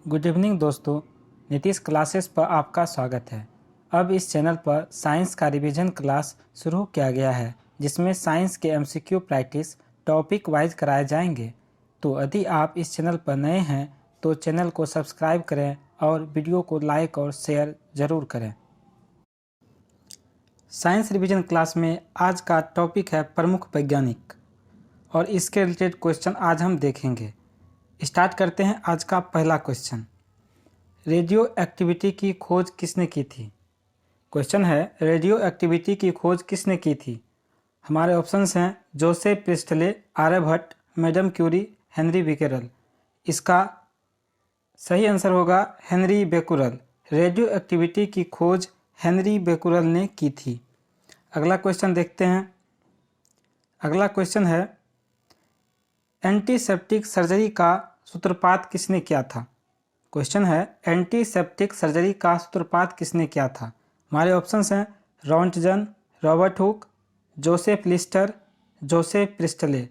Good evening दोस्तों, Nitish classes पर आपका स्वागत है। अब इस चैनल पर साइंस का रिवीजन क्लास शुरू किया गया है, जिसमें साइंस के एमसीक्यू प्रैक्टिस टॉपिक वाइज कराए जाएंगे। तो यदि आप इस चैनल पर नए हैं तो चैनल को सब्सक्राइब करें और वीडियो को लाइक और शेयर ज़रूर करें। साइंस रिवीजन क्लास में आज का टॉपिक है प्रमुख वैज्ञानिक, और इसके रिलेटेड क्वेश्चन आज हम देखेंगे। स्टार्ट करते हैं आज का पहला क्वेश्चन। रेडियो एक्टिविटी की खोज किसने की थी? क्वेश्चन है, रेडियो एक्टिविटी की खोज किसने की थी? हमारे ऑप्शंस हैं Joseph Priestley, Aryabhata, Madam Curie, Henri Becquerel. इसका सही आंसर होगा हेनरी बेकुरल। रेडियो एक्टिविटी की खोज हेनरी बेकुरल ने की थी। अगला क्वेश्चन देखते हैं। अगला क्वेश्चन है, एंटीसेप्टिक सर्जरी का सूत्रपात किसने किया था? क्वेश्चन है, एंटीसेप्टिक सर्जरी का सूत्रपात किसने किया था? हमारे ऑप्शंस हैं Roentgen, Robert Hooke, Joseph Lister, Joseph Priestley.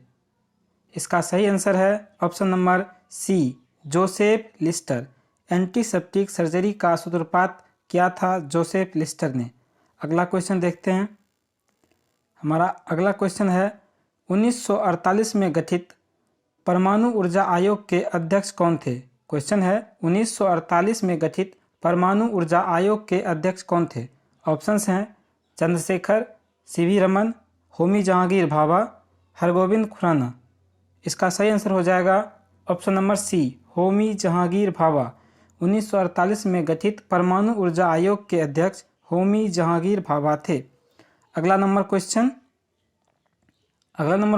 इसका सही आंसर है option number C, Joseph Lister. Antiseptic surgery का सूत्रपात किया था जोसेफ लिस्टर ने। अगला क्वेश्चन देखते हैं। हमारा अगला क्वेश्चन है, 1948 में गठित परमाणु ऊर्जा आयोग के अध्यक्ष कौन थे? क्वेश्चन है, 1948 में गठित परमाणु ऊर्जा आयोग के अध्यक्ष कौन थे? ऑप्शंस हैं चंद्रशेखर, सीवी रमन, होमी जहांगीर भाभा, हरगोविंद खुराना। इसका सही आंसर हो जाएगा option number C, Homi Jehangir Bhabha. 1948 में गठित परमाणु ऊर्जा आयोग के अध्यक्ष होमी जहांगीर भाभा थे। अगला नंबर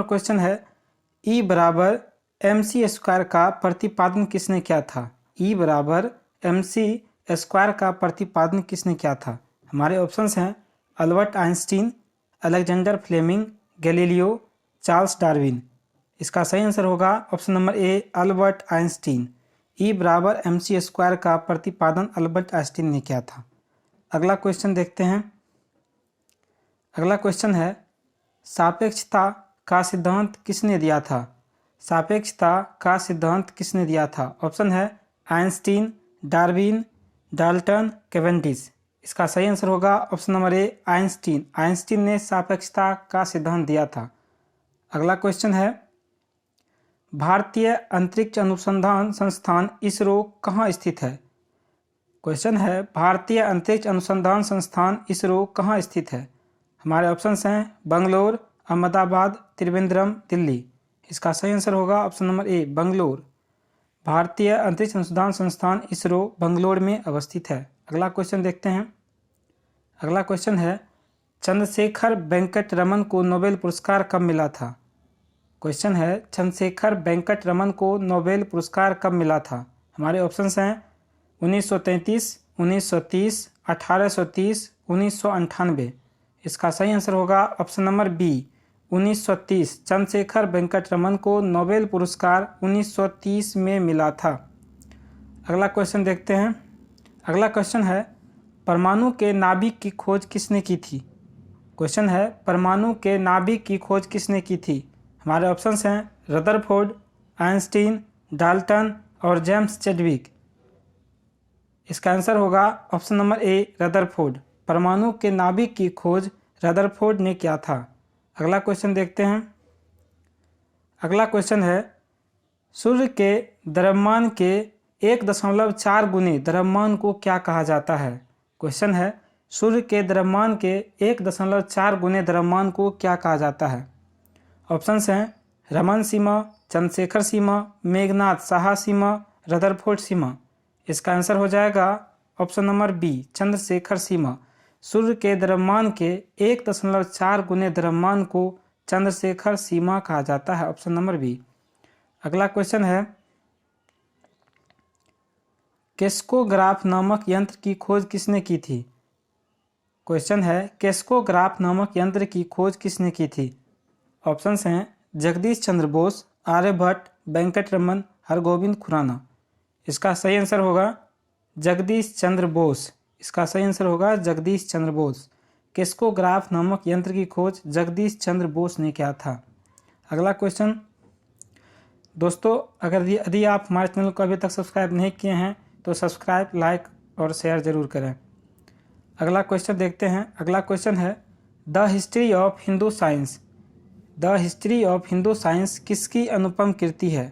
क्वेश्चन है, ई बराबर MC स्क्वायर का प्रतिपादन किसने किया था? ई बराबर MC स्क्वायर का प्रतिपादन किसने किया था? हमारे ऑप्शंस हैं Albert Einstein, Alexander Fleming, Galileo, Charles Darwin. इसका सही आंसर होगा option number A, Albert Einstein. E बराबर MC स्क्वायर का प्रतिपादन अल्बर्ट आइंस्टीन ने किया था। अगला क्वेश्चन देखते हैं। अगला क्वेश्चन है, सापेक्षता का सिद्धांत किसने दिया था? सापेक्षता का सिद्धांत किसने दिया था? ऑप्शन है आइंस्टीन, डार्विन, डाल्टन, कैवेंडिश। इसका सही आंसर होगा ऑप्शन नंबर ए, आइंस्टीन। आइंस्टीन ने सापेक्षता का सिद्धांत दिया था। अगला क्वेश्चन है, भारतीय अंतरिक्ष अनुसंधान संस्थान इसरो कहाँ स्थित है? क्वेश्चन है, भारतीय अंतरिक्ष अनुसंधान संस्थान इसरो कहाँ स्थित है? हमारे ऑप्शंस हैं बंगलोर, अहमदाबाद, त्रिवेंद्रम, दिल्ली। इसका सही आंसर होगा ऑप्शन नंबर ए, बंगलोर। भारतीय अंतरिक्ष अनुसंधान संस्थान इसरो बंगलोर में अवस्थित है। अगला क्वेश्चन देखते हैं। अगला क्वेश्चन है, चंद्रशेखर वेंकट रमन को नोबेल पुरस्कार कब मिला था? क्वेश्चन है, चंद्रशेखर वेंकट रमन को नोबेल पुरस्कार कब मिला था? हमारे ऑप्शंस हैं 1933, 1930, 1830, 1998। इसका सही आंसर होगा option number B, 1930। Chandrasekhara Venkata Raman को नोबेल पुरस्कार 1930 में मिला था। अगला क्वेश्चन देखते हैं। अगला क्वेश्चन है, परमाणु के नाभिक की खोज किसने की थी? क्वेश्चन है, परमाणु के नाभिक की खोज किसने की थी? हमारे ऑप्शंस हैं रदरफोर्ड, आइंस्टीन, डाल्टन और जेम्स चैडविक। इसका आंसर होगा ऑप्शन नंबर ए, रदरफोर्ड। परमाणु के नाभिक की खोज रदरफोर्ड ने किया था। अगला क्वेश्चन देखते हैं। अगला क्वेश्चन है, सूर्य के द्रव्यमान के 1.4 गुने द्रव्यमान को क्या कहा जाता है? क्वेश्चन है, सूर्य के द्रव्यमान के 1.4 गुने द्रव्यमान को क्या कहा जाता है? ऑप्शंस हैं रमन सीमा, चंद्रशेखर सीमा, मेघनाथ साहा सीमा, रदरफोर्ड सीमा। इसका आंसर हो जाएगा ऑप्शन नंबर बी, चंद्रशेखर सीमा। सूर्य के द्रव्यमान के 1.4 गुने द्रव्यमान को चंद्रशेखर सीमा कहा जाता है। Option number B. अगला क्वेश्चन है, केस्कोग्राफ नामक यंत्र की खोज किसने की थी? क्वेश्चन है, केस्कोग्राफ नामक यंत्र की खोज किसने की थी? ऑप्शंस हैं जगदीश चंद्र बोस, आर्यभट्ट, वेंकट रमन, हरगोविंद खुराना। इसका सही आंसर होगा जगदीश चंद्र बोस। इसका सही आंसर होगा जगदीश चंद्र बोस। केस्कोग्राफ नामक यंत्र की खोज जगदीश चंद्र बोस ने किया था। अगला क्वेश्चन, दोस्तों अगर यदि आप हमारे चैनल को अभी तक सब्सक्राइब नहीं किए हैं तो सब्सक्राइब, लाइक और शेयर ज़रूर करें। अगला क्वेश्चन देखते हैं। अगला क्वेश्चन है the history of Hindu science. The history of Hindu science किसकी अनुपम कृति है?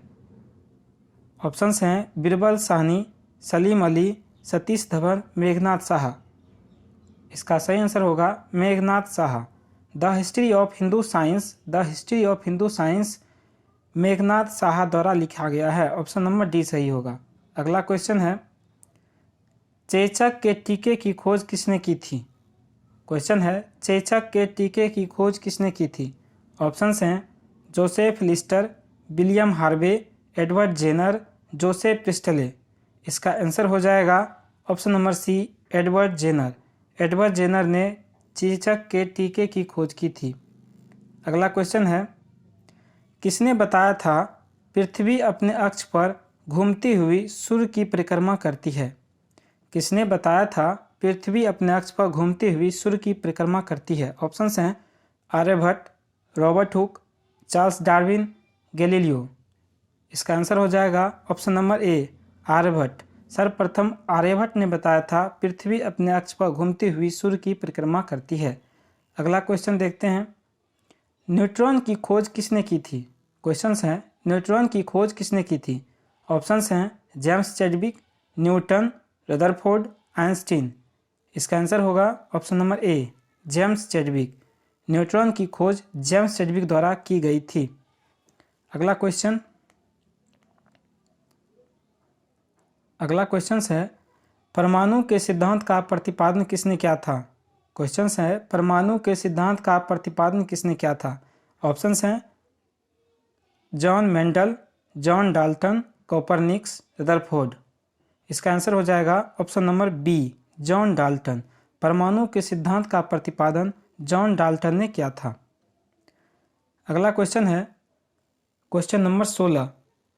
ऑप्शंस हैं बीरबल साहनी, सलीम अली, सतीश धवन, मेघनाथ साहा। इसका सही आंसर होगा Meghnath Saha. The history of Hindu science, the history of Hindu science Meghnath Saha द्वारा लिखा गया है। ऑप्शन नंबर डी सही होगा। अगला क्वेश्चन है चेचक के टीके की खोज किसने की थी? क्वेश्चन है चेचक के टीके की खोज किसने की थी? ऑप्शंस हैं Joseph Lister, William Harvey, Edward Jenner, Joseph Priestley. इसका आंसर हो जाएगा option number C Edward Jenner. Edward Jenner ने चेचक के टीके की खोज की थी। अगला क्वेश्चन है किसने बताया था पृथ्वी अपने अक्ष पर घूमती हुई सूर्य की परिक्रमा करती है? किसने बताया था पृथ्वी अपने अक्ष पर घूमती हुई सूर्य की परिक्रमा करती है? ऑप्शंस हैं Aryabhata, Robert Hooke, Charles Darwin, Galileo. इसका आंसर हो जाएगा ऑप्शन नंबर ए आर्यभट्ट। सर्वप्रथम आर्यभट्ट ने बताया था पृथ्वी अपने अक्ष पर घूमती हुई सूर्य की परिक्रमा करती है। अगला क्वेश्चन देखते हैं न्यूट्रॉन की खोज किसने की थी? क्वेश्चंस हैं न्यूट्रॉन की खोज किसने की थी? ऑप्शंस हैं James Chadwick, Newton, Rutherford, Einstein. इसका आंसर होगा ऑप्शन नंबर ए जेम्स चैडविक। न्यूट्रॉन की खोज जेम्स चैडविक द्वारा की गई थी। अगला क्वेश्चन है परमाणु के सिद्धांत का प्रतिपादन किसने किया था? क्वेश्चंस है परमाणु के सिद्धांत का प्रतिपादन किसने किया था? ऑप्शंस हैं John Mendel, John Dalton, Copernicus, Rutherford. इसका आंसर हो जाएगा option number B John Dalton. परमाणु के सिद्धांत का प्रतिपादन जॉन डाल्टन ने किया था। अगला क्वेश्चन है question number 16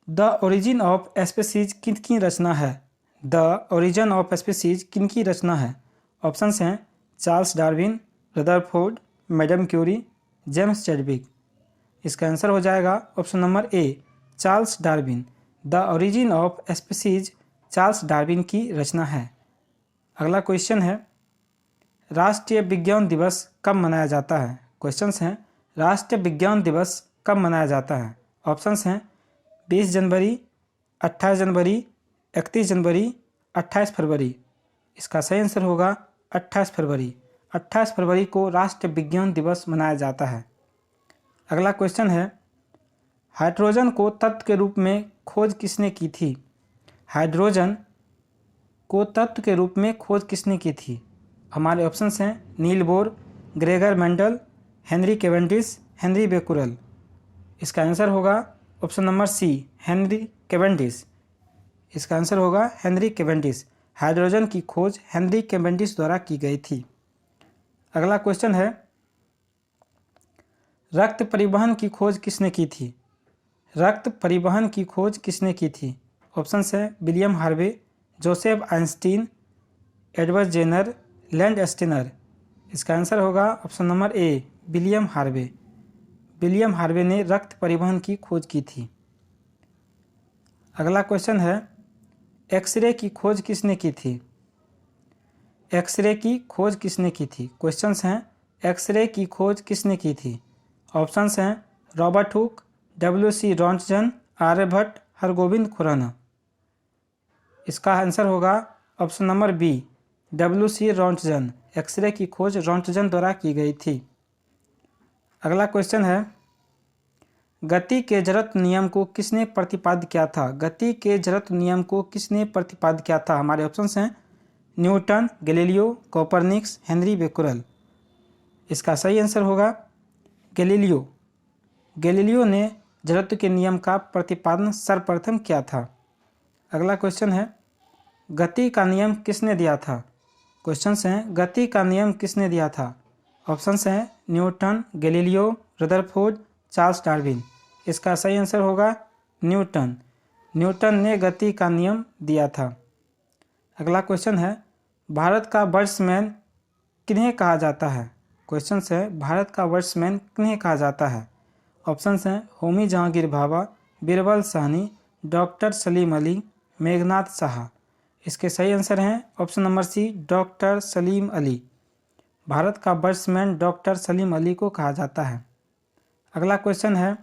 the origin of species किनकी रचना है? द ओरिजिन ऑफ स्पीसीज किनकी रचना है? ऑप्शंस हैं Charles Darwin, Rutherford, madam Curie, James Chadwick. इसका आंसर हो जाएगा option number A Charles Darwin. The origin of species Charles Darwin की रचना है। अगला क्वेश्चन है राष्ट्रीय विज्ञान दिवस कब मनाया जाता है? क्वेश्चंस हैं राष्ट्रीय विज्ञान दिवस कब मनाया जाता है? ऑप्शंस हैं 20 जनवरी, 28 जनवरी, 31 जनवरी, 28 फरवरी। इसका सही आंसर होगा 28 फरवरी। 28 फरवरी को राष्ट्रीय विज्ञान दिवस मनाया जाता है। अगला क्वेश्चन है हाइड्रोजन को तत्व के रूप में खोज किसने की थी? हाइड्रोजन को तत्व के रूप में खोज किसने की थी? हमारे ऑप्शंस हैं Niels Bohr, Gregor Mendel, Henry Cavendish, Henry Becquerel. इसका आंसर होगा option number C Henry Cavendish. इसका आंसर होगा हेनरी कैवेंडिश। हाइड्रोजन की खोज हेनरी कैवेंडिश द्वारा की गई थी। अगला क्वेश्चन है रक्त परिवहन की खोज किसने की थी? रक्त परिवहन की खोज किसने की थी? ऑप्शंस हैं William Harvey, Joseph Einstein, Edward Jenner, Landsteiner. इसका आंसर होगा option number A William Harvey. William Harvey ने रक्त परिवहन की खोज की थी। अगला क्वेश्चन है एक्सरे की खोज किसने की थी? एक्सरे की खोज किसने की थी? क्वेश्चंस हैं एक्सरे की खोज किसने की थी? ऑप्शंस हैं Robert Hooke, W C. Roentgen, Aryabhata, Hargobind Khorana. इसका आंसर होगा option number B W C. Roentgen. X ray की खोज रॉन्टजन द्वारा की गई थी। अगला क्वेश्चन है गति के जड़त्व नियम को किसने प्रतिपादित किया था? गति के जड़त्व नियम को किसने प्रतिपादित किया था? हमारे ऑप्शंस हैं Newton, Galileo, Copernicus, Henry Becquerel. इसका सही आंसर होगा गैलीलियो। गैलीलियो ने जड़त्व के नियम का प्रतिपादन सर्वप्रथम किया था। अगला क्वेश्चन है गति का नियम किसने दिया था? क्वेश्चंस हैं गति का नियम किसने दिया था? ऑप्शंस हैं Newton, Galileo, Rutherford, Charles Darwin. इसका सही आंसर होगा न्यूटन। न्यूटन ने गति का नियम दिया था। अगला क्वेश्चन है भारत का वर्ड्समैन किन्हें कहा जाता है? क्वेश्चंस है भारत का वर्ड्समैन किन्हें कहा जाता है? ऑप्शंस हैं होमी जहांगीर भाभा, बीरबल साहनी, डॉक्टर सलीम अली, मेघनाथ साहा। इसके सही आंसर हैं option number C, doctor Salim Ali. Bharat का बैट्समैन डॉक्टर सलीम अली को कहा जाता है। अगला क्वेश्चन है,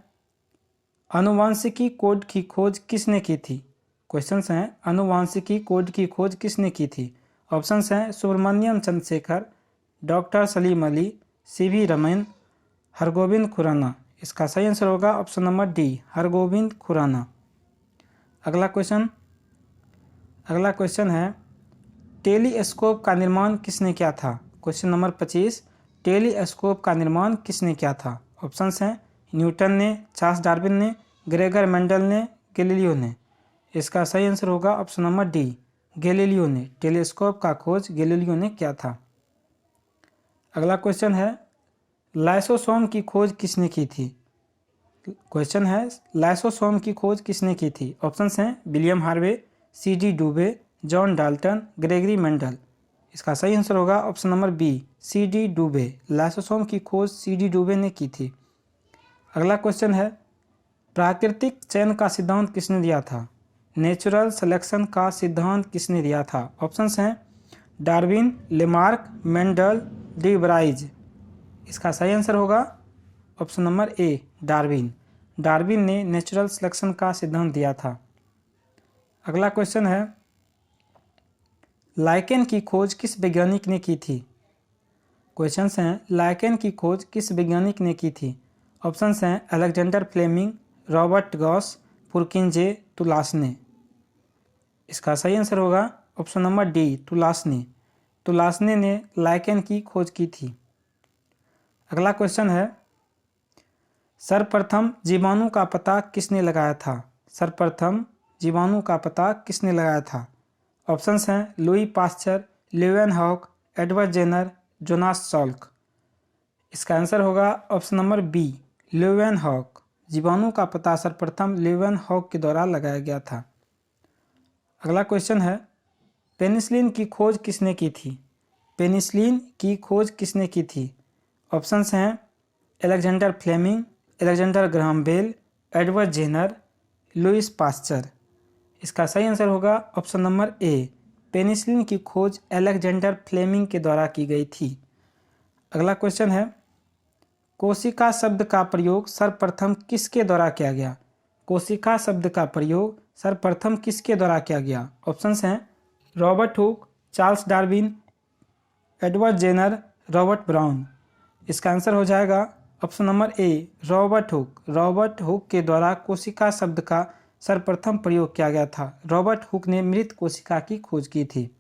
आनुवांशिकी कोड की खोज किसने की थी? क्वेश्चंस हैं, आनुवांशिकी कोड की खोज किसने की थी? ऑप्शंस हैं सुब्रमण्यम चंद्रशेखर, डॉक्टर सलीम अली, सीवी रमन, हरगोविंद खुराना। इसका सही आंसर होगा option number D, Hargobind Khorana. अगला क्वेश्चन है, टेलीस्कोप का निर्माण किसने किया था? क्वेश्चन नंबर 25, टेलीस्कोप का निर्माण किसने किया था? ऑप्शंस हैं न्यूटन ने, चार्ल्स डार्विन ने, ग्रेगर मेंडल ने, गैलीलियो ने। इसका सही आंसर होगा ऑप्शन नंबर डी, गैलीलियो ने। टेलीस्कोप का खोज गैलीलियो ने किया था। अगला क्वेश्चन है, लाइसोसोम की खोज किसने की थी? क्वेश्चन है, लाइसोसोम की खोज किसने की थी? ऑप्शंस हैं विलियम हार्वे, सी.डी. डुबे, जॉन डाल्टन, ग्रेगरी मेंडल। इसका सही आंसर होगा ऑप्शन नंबर बी, सी.डी. डुबे। लाइसोसोम की खोज सी.डी. डुबे ने की थी। अगला क्वेश्चन है, प्राकृतिक चयन का सिद्धांत किसने दिया था? नेचुरल सिलेक्शन का सिद्धांत किसने दिया था? ऑप्शंस हैं डार्विन, लेमार्क, मेंडल, डी ब्राइज। इसका सही आंसर होगा ऑप्शन नंबर ए, डार्विन। डार्विन ने नेचुरल सिलेक्शन का सिद्धांत दिया था। अगला क्वेश्चन है, लाइकेन की खोज किस वैज्ञानिक ने की थी? क्वेश्चंस हैं, लाइकेन की खोज किस वैज्ञानिक ने की थी? ऑप्शंस हैं Alexander Fleming, Robert Gauss, Purkinje, Tulasne. इसका सही आंसर होगा option number D, Tulasne. Tulasne ने लाइकेन की खोज की थी। अगला क्वेश्चन है, सर्वप्रथम जीवाणु का पता किसने लगाया था? सर्वप्रथम जीवाणु का पता किसने लगाया था? ऑप्शंस हैं Louis Pasteur, Leeuwenhoek, Edward Jenner, Jonas Salk. इसका आंसर होगा ऑप्शन नंबर बी, ल्यूवेनहॉक। जीवाणु का पता सर्वप्रथम ल्यूवेनहॉक के द्वारा लगाया गया था। अगला क्वेश्चन है, पेनिसिलिन की खोज किसने की थी? पेनिसिलिन की खोज किसने की थी? ऑप्शंस हैं Alexander Fleming, Alexander Graham Bell, Edward Jenner, Louis Pasteur. इसका सही आंसर होगा ऑप्शन नंबर ए, पेनिसिलिन की खोज अलेक्जेंडर फ्लेमिंग के द्वारा की गई थी। अगला क्वेश्चन है, कोशिका शब्द का प्रयोग सर्वप्रथम किसके द्वारा किया गया? कोशिका शब्द का प्रयोग सर्वप्रथम किसके द्वारा किया गया? ऑप्शंस हैं Robert Hooke, Charles Darwin, Edward Jenner, Robert Brown. इसका आंसर हो जाएगा option number A, Robert Hooke. Robert Hooke के द्वारा कोशिका शब्द का सर्वप्रथम प्रयोग किया गया था। रॉबर्ट हुक ने मृत कोशिका की खोज की थी।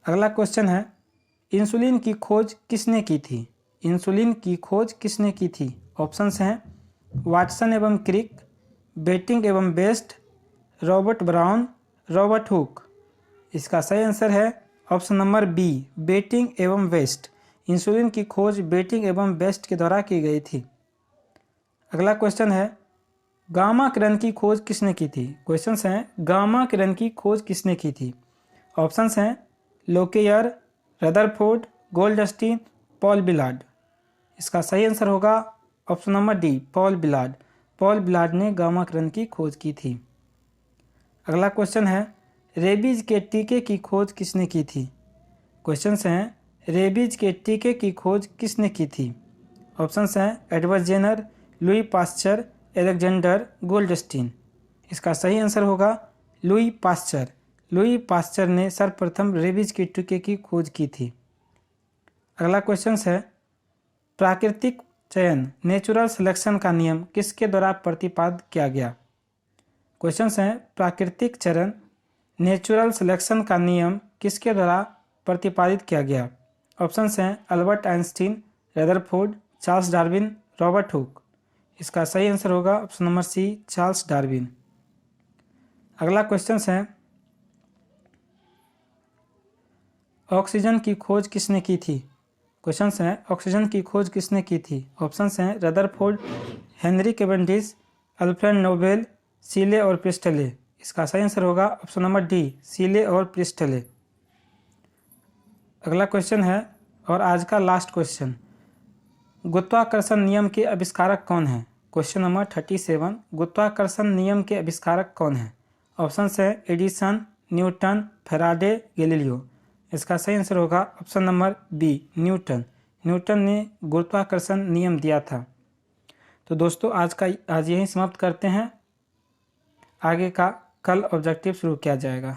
अगला क्वेश्चन है, इंसुलिन की खोज किसने की थी? इंसुलिन की खोज किसने की थी? ऑप्शंस हैं वाटसन एवं क्रिक, बेटिंग एवं best, Robert brown, Robert Hooke. इसका सही आंसर है ऑप्शन नंबर बी, बेटिंग एवं बेस्ट। इंसुलिन की खोज बेटिंग एवं बेस्ट के द्वारा की गई थी। अगला क्वेश्चन है, गामा किरण की खोज किसने की थी? क्वेश्चंस हैं गामा किरण की खोज किसने की थी? ऑप्शंस हैं Lockyer, Rutherford, Goldstein, Paul Villard. इसका सही आंसर होगा option number D, Paul Villard. Paul Villard ने गामा किरण की खोज की थी। अगला क्वेश्चन है, रेबीज के टीके की खोज किसने की थी? क्वेश्चंस हैं रेबीज के टीके की खोज किसने की थी? ऑप्शंस हैं Edward Jenner, Louis Pasteur, Alexander Goldstein. इसका सही आंसर होगा लुई पास्चर। लुई पास्चर ने सर्वप्रथम रेबीज के टीके की खोज की थी। अगला क्वेश्चन है, प्राकृतिक चयन नेचुरल सिलेक्शन का नियम किसके द्वारा प्रतिपादित किया गया? क्वेश्चंस हैं प्राकृतिक चयन नेचुरल सिलेक्शन का नियम किसके द्वारा प्रतिपादित किया गया? ऑप्शंस हैं Albert Einstein, Rutherford, Charles Darwin, Robert Hooke. इसका सही आंसर होगा option number C, Charles Darwin. अगला क्वेश्चन है, ऑक्सीजन की खोज किसने की थी? क्वेश्चंस हैं ऑक्सीजन की खोज किसने की थी? ऑप्शंस हैं Rutherford, Henry Cavendish, Alfred Nobel, Scheele और प्रिस्टले। इसका सही आंसर होगा ऑप्शन नंबर डी, सीले और प्रिस्टले। अगला क्वेश्चन है और आज का लास्ट क्वेश्चन, गुरुत्वाकर्षण नियम के आविष्कारक कौन है? क्वेश्चन नंबर 37, गुरुत्वाकर्षण नियम के आविष्कारक कौन है? ऑप्शंस है एडिसन, न्यूटन, फैराडे, गैलीलियो। इसका सही आंसर होगा option number B, Newton. Newton ने गुरुत्वाकर्षण नियम दिया था। तो दोस्तों आज यहीं समाप्त करते हैं। आगे का कल ऑब्जेक्टिव शुरू किया जाएगा।